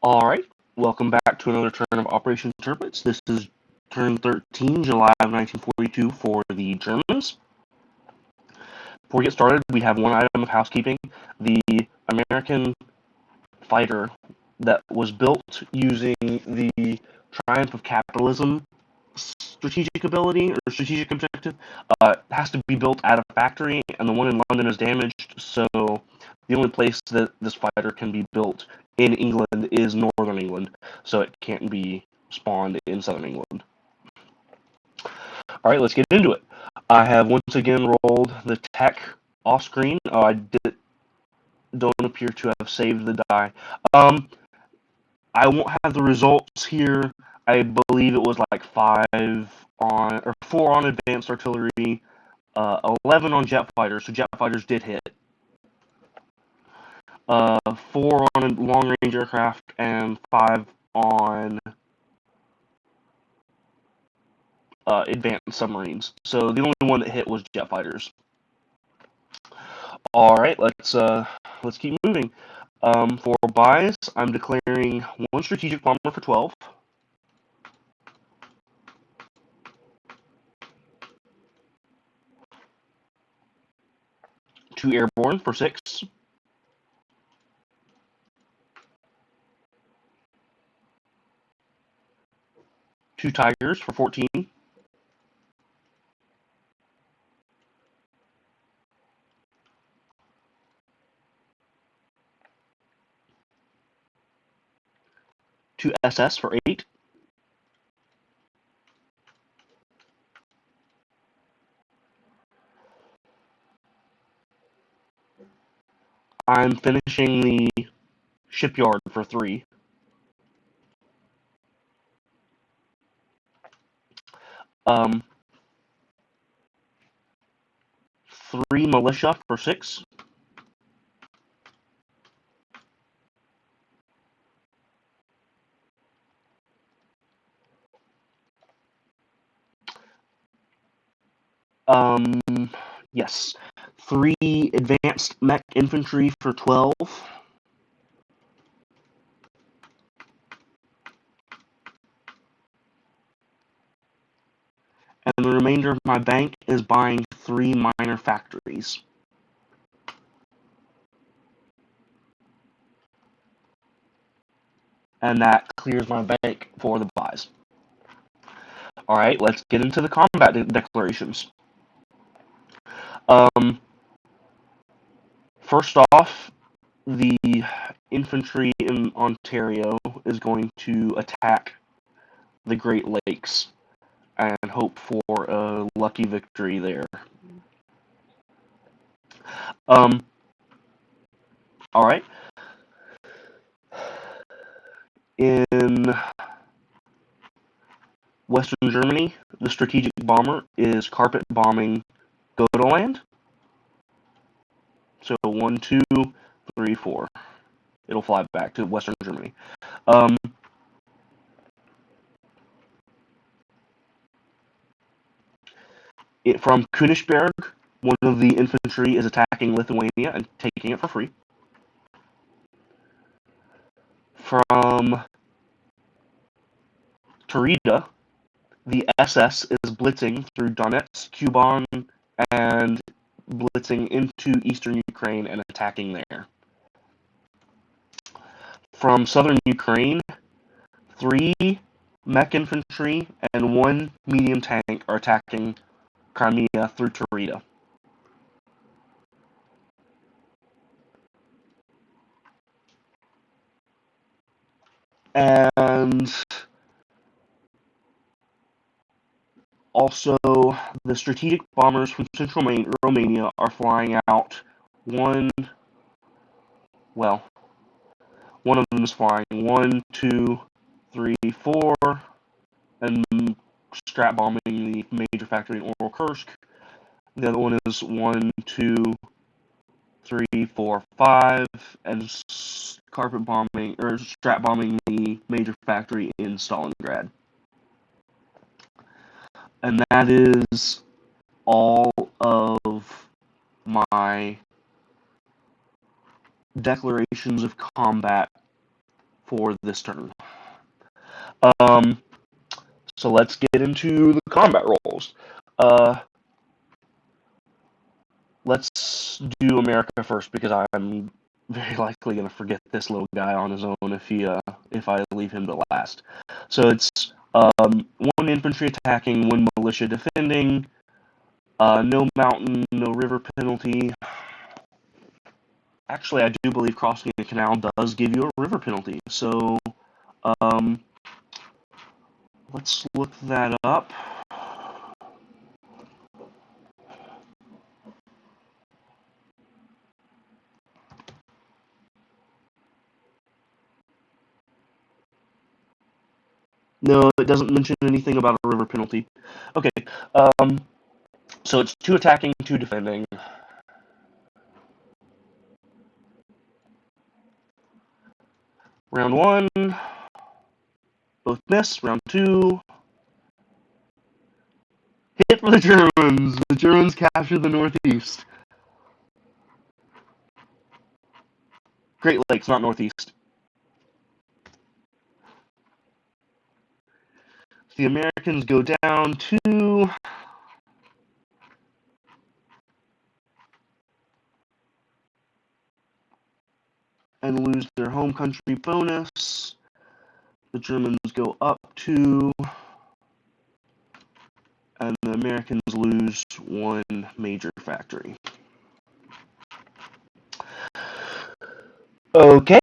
Alright, welcome back to another turn of Operation TIrpitz. This is turn 13, July of 1942 for the Germans. Before we get started, we have one item of housekeeping. The American fighter that was built using the Triumph of Capitalism strategic ability or strategic objective has to be built at a factory, and the one in London is damaged, so the only place that this fighter can be built in England is Northern England, so it can't be spawned in Southern England. Alright, let's get into it. I have once again rolled the tech off screen. Don't appear to have saved the die. I won't have the results here. I believe it was like 4 on advanced artillery, 11 on jet fighters, so jet fighters did hit. 4 on long-range aircraft, and 5 on advanced submarines. So the only one that hit was jet fighters. All right, let's keep moving. For buys, I'm declaring 1 strategic bomber for 12. 2 airborne for 6. 2 tigers for 14. 2 SS for 8. I'm finishing the shipyard for 3. 3 militia for 6. 'Yes. 3 advanced mech infantry for 12. And the remainder of my bank is buying 3 minor factories. And that clears my bank for the buys. Alright, let's get into the combat declarations. First off, the infantry in Ontario is going to attack the Great Lakes and hope for a lucky victory there. Alright. In Western Germany, the strategic bomber is carpet bombing Gotaland. So 1, 2, 3, 4. It'll fly back to Western Germany. From Königsberg, one of the infantry is attacking Lithuania and taking it for free. From Tarita, the SS is blitzing through Donetsk, Kuban, and blitzing into eastern Ukraine and attacking there. From southern Ukraine, 3 mech infantry and 1 medium tank are attacking Crimea through Tarita. And also, the strategic bombers from central Romania are flying out. One of them is flying 1, 2, 3, 4, and strat bombing the major factory in Oral-Kursk. The other one is 1, 2, 3, 4, 5, and carpet bombing or strat bombing the major factory in Stalingrad. And that is all of my declarations of combat for this turn. So let's get into the combat rolls. Let's do America first because I'm very likely going to forget this little guy on his own if I leave him to last. So it's 1 infantry attacking, 1 militia defending, no mountain, no river penalty. Actually, I do believe crossing a canal does give you a river penalty. So let's look that up. No, it doesn't mention anything about a river penalty. Okay, so it's 2 attacking, 2 defending. Round 1, both miss. Round 2, hit for the Germans. The Germans capture the Northeast. Great Lakes, not Northeast. The Americans go down 2. And lose their home country bonus. The Germans go up 2. And the Americans lose 1 major factory. Okay,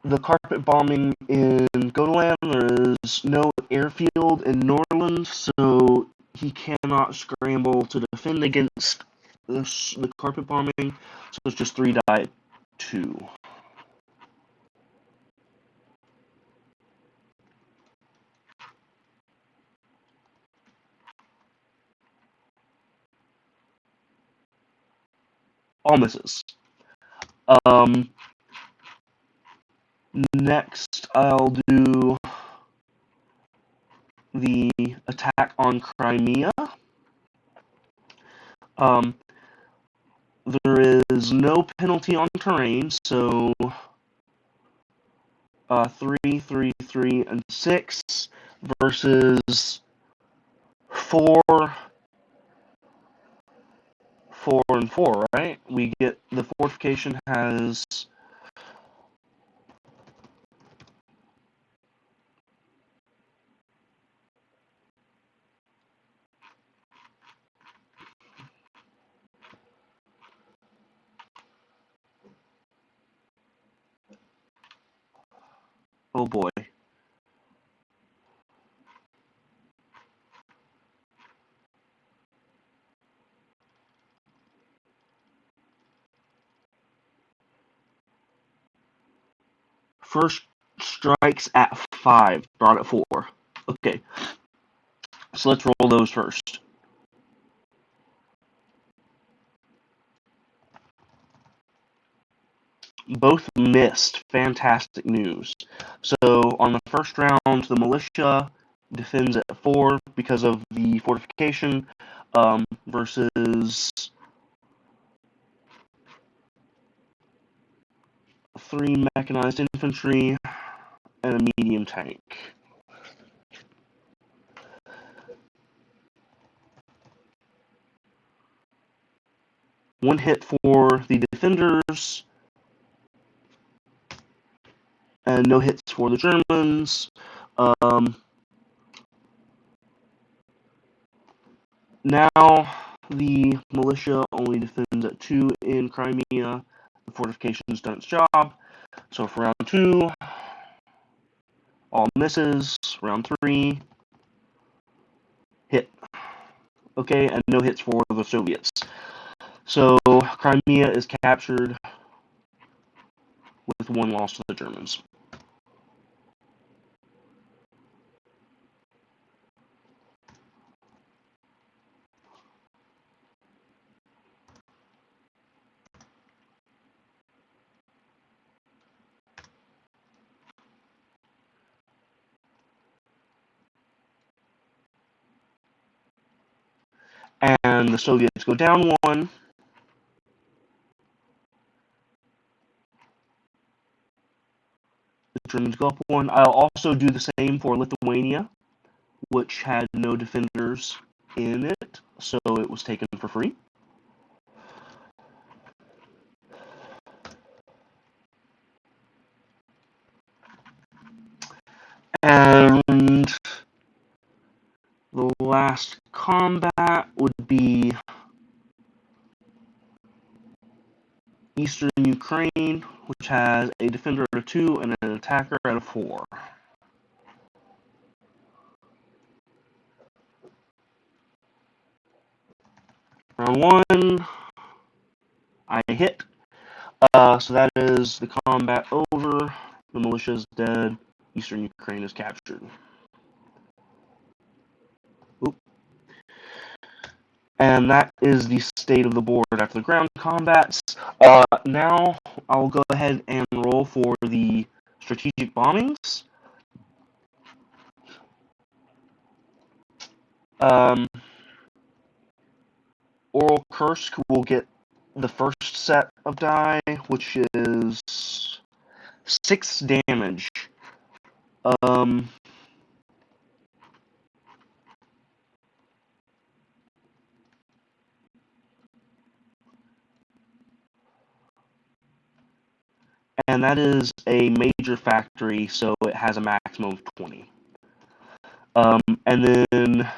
the carpet bombing in Gotaland, there is no airfield in New Orleans, so he cannot scramble to defend against the carpet bombing, so it's just 3 die 2. All misses. Next, I'll do the attack on Crimea. There is no penalty on terrain, so 3, 3, 3, and 6 versus 4, 4, and 4, right? We get the fortification has oh boy. First strikes at 5, brought at 4. Okay, so let's roll those first. Both missed. Fantastic news. So on the first round, the militia defends at 4 because of the fortification, versus 3 mechanized infantry and a medium tank. One hit for the defenders, and no hits for the Germans. Now the militia only defends at 2 in Crimea. The fortification's done its job. So for round 2, all misses. Round 3, hit. Okay, and no hits for the Soviets. So Crimea is captured with 1 loss to the Germans. And the Soviets go down 1. the Germans go up one. I'll also do the same for Lithuania, which had no defenders in it, so it was taken for free. And the last combat would be Eastern Ukraine, which has a defender at a 2 and an attacker at a 4. Round 1, I hit. So that is the combat over. The militia is dead. Eastern Ukraine is captured. Oop. And that is the state of the board after the ground combats. Now I'll go ahead and roll for the strategic bombings. Oral Kursk will get the first set of die, which is 6 damage. And that is a major factory, so it has a maximum of 20. And then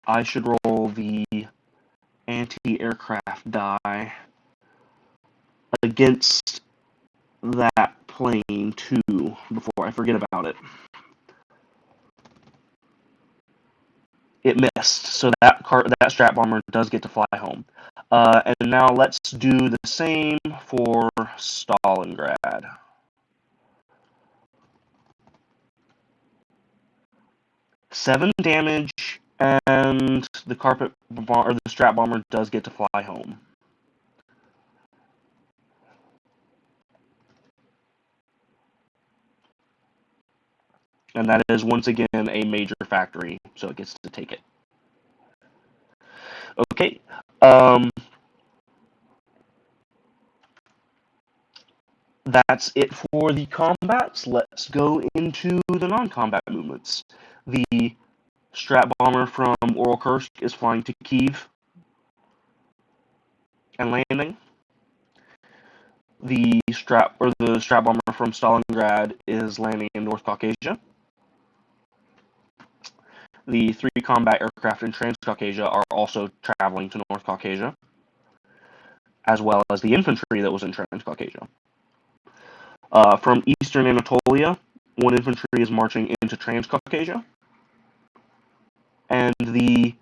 I should roll the anti-aircraft die against that plane too before I forget about it. It missed, so that strat bomber does get to fly home. And now let's do the same for Stalingrad. Seven damage, and the strat bomber does get to fly home. And that is once again a major factory, so it gets to take it. Okay. That's it for the combats. Let's go into the non-combat movements. The strat bomber from Oral Kursk is flying to Kyiv and landing. The strat bomber from Stalingrad is landing in North Caucasia. The 3 combat aircraft in Transcaucasia are also traveling to North Caucasia, as well as the infantry that was in Transcaucasia. From Eastern Anatolia, 1 infantry is marching into Transcaucasia, and the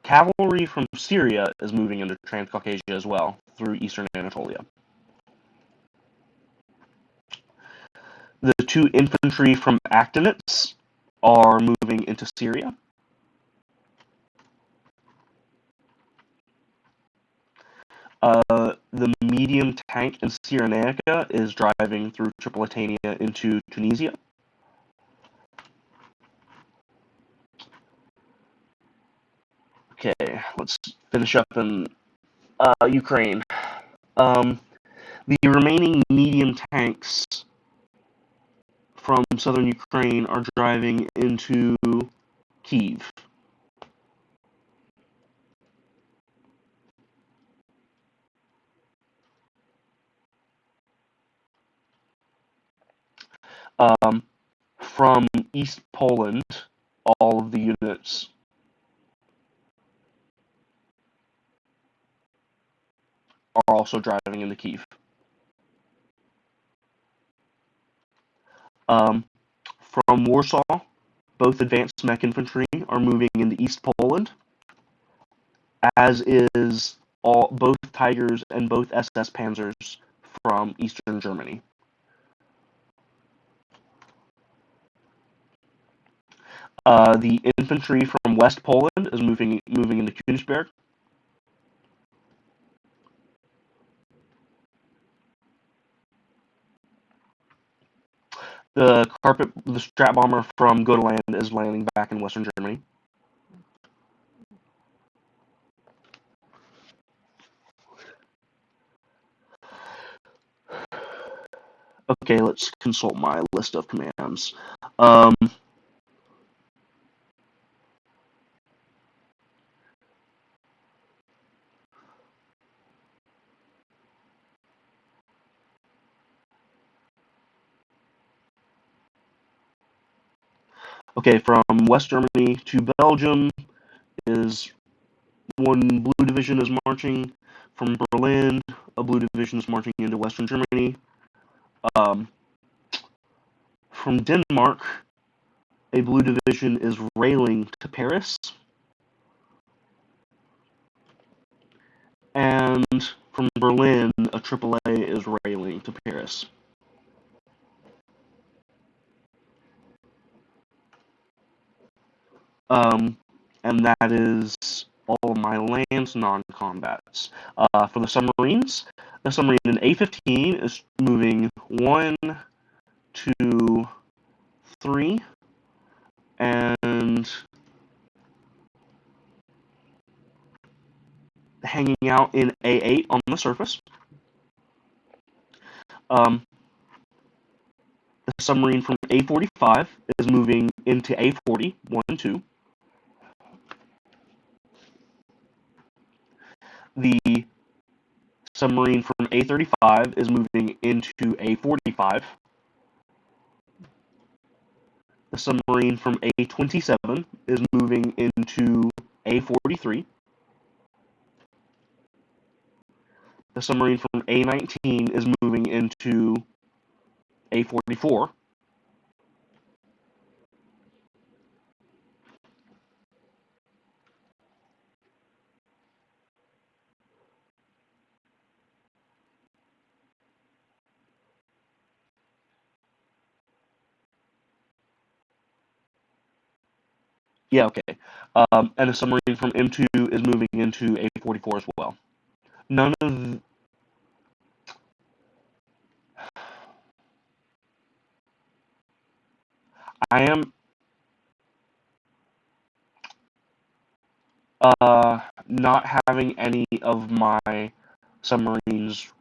cavalry from Syria is moving into Transcaucasia as well, through Eastern Anatolia. The 2 infantry from Actinitz are moving into Syria. The medium tank in Cyrenaica is driving through Tripolitania into Tunisia. Okay, let's finish up in Ukraine. The remaining medium tanks from southern Ukraine are driving into Kyiv. From East Poland, all of the units are also driving into Kyiv. From Warsaw, both advanced mech infantry are moving into East Poland, as is both Tigers and both SS Panzers from Eastern Germany. The infantry from West Poland is moving into Königsberg. The strat bomber from Gotaland is landing back in Western Germany. Okay, let's consult my list of commands. Um, okay, from West Germany to Belgium is one blue division is marching. From Berlin, a blue division is marching into Western Germany. Um, from Denmark, a blue division is railing to Paris. And from Berlin, a AAA is railing to Paris. And that is all of my land non-combats. For the submarine in A-15 is moving 1, 2, 3, and hanging out in A8 on the surface. The submarine from A45 is moving into A40, 1 and 2. The submarine from A35 is moving into A45. The submarine from A27 is moving into A43. The submarine from A19 is moving into A44. Yeah, okay. And the submarine from M2 is moving into A44 as well. None of... I am not having any of my submarines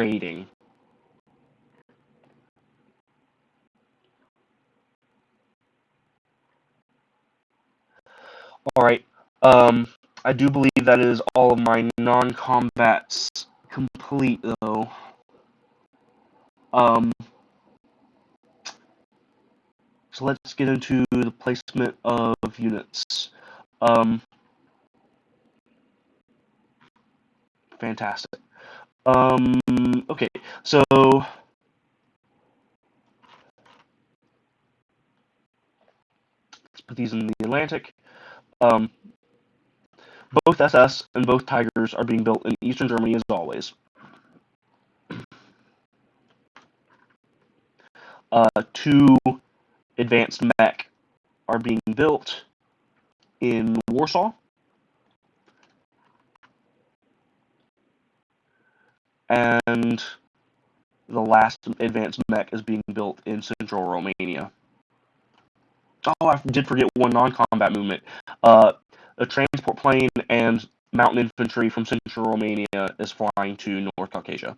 raiding. Alright, I do believe that is all of my non-combats complete, though. So let's get into the placement of units. Fantastic. Okay, so let's put these in the Atlantic. Both SS and both Tigers are being built in Eastern Germany as always. Two advanced mech are being built in Warsaw. And the last advanced mech is being built in Central Romania. Oh, I did forget one non-combat movement. A transport plane and mountain infantry from Central Romania is flying to North Caucasia.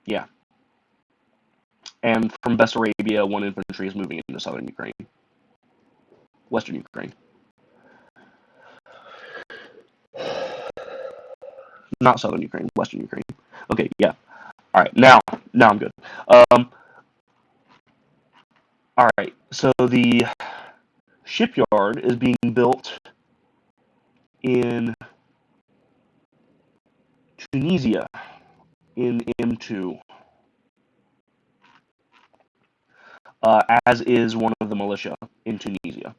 Yeah. And from Bessarabia, one infantry is moving into southern Ukraine. Western Ukraine. Not southern Ukraine, western Ukraine. Okay, yeah. Alright, now I'm good. Alright, so the shipyard is being built in Tunisia in M2. As is one of the militia in Tunisia.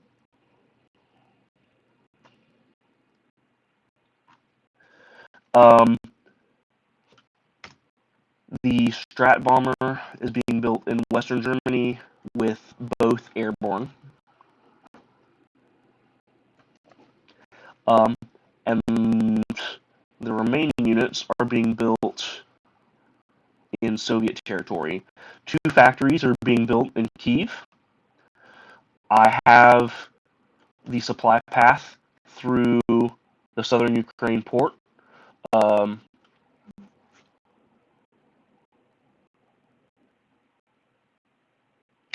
The Strat bomber is being built in Western Germany with both airborne. And the remaining units are being built in Soviet territory. 2 factories are being built in Kyiv. I have the supply path through the southern Ukraine port.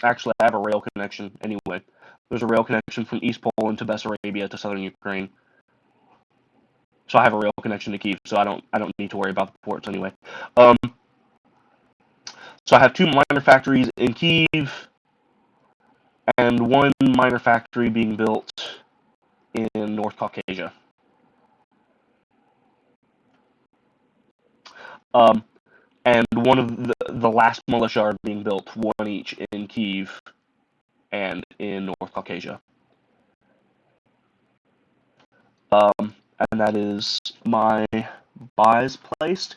Actually, I have a rail connection anyway. There's a rail connection from East Poland to Bessarabia to southern Ukraine. So I have a rail connection to Kyiv, so I don't need to worry about the ports anyway. So I have 2 minor factories in Kyiv and 1 minor factory being built in North Caucasia. And one of the last militia are being built, 1 each in Kyiv and in North Caucasia. And that is my buys placed.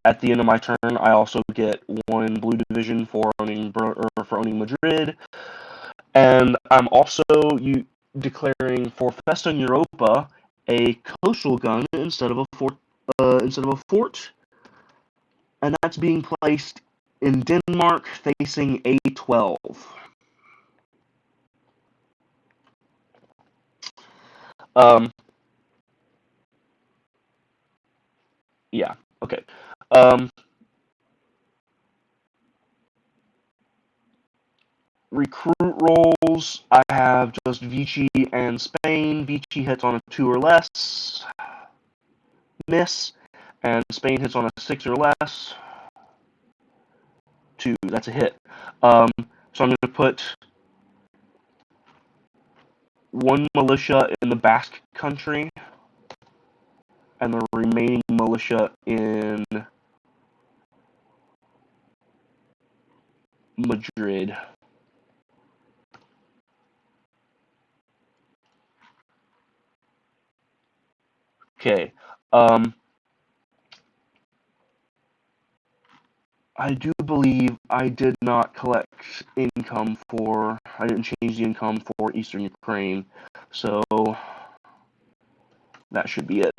At the end of my turn, I also get 1 blue division for owning Madrid, and I'm also declaring for Festa Europa a coastal gun instead of a fort, and that's being placed in Denmark facing A12. Yeah, okay. Recruit rolls, I have just Vichy and Spain. Vichy hits on a 2 or less, miss, and Spain hits on a 6 or less, 2, that's a hit. So I'm going to put 1 militia in the Basque country, and the remaining militia in Madrid. Okay. I do believe I did not collect income for... I didn't change the income for Eastern Ukraine, so that should be it.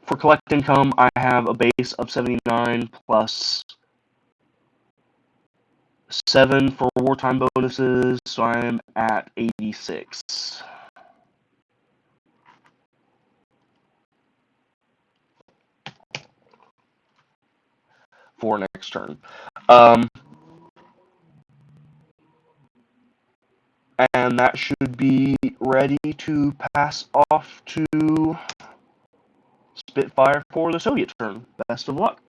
For collect income, I have a base of 79 plus 7 for wartime bonuses, so I'm at 86. For next turn. And that should be ready to pass off to Spitfire for the Soviet turn. Best of luck.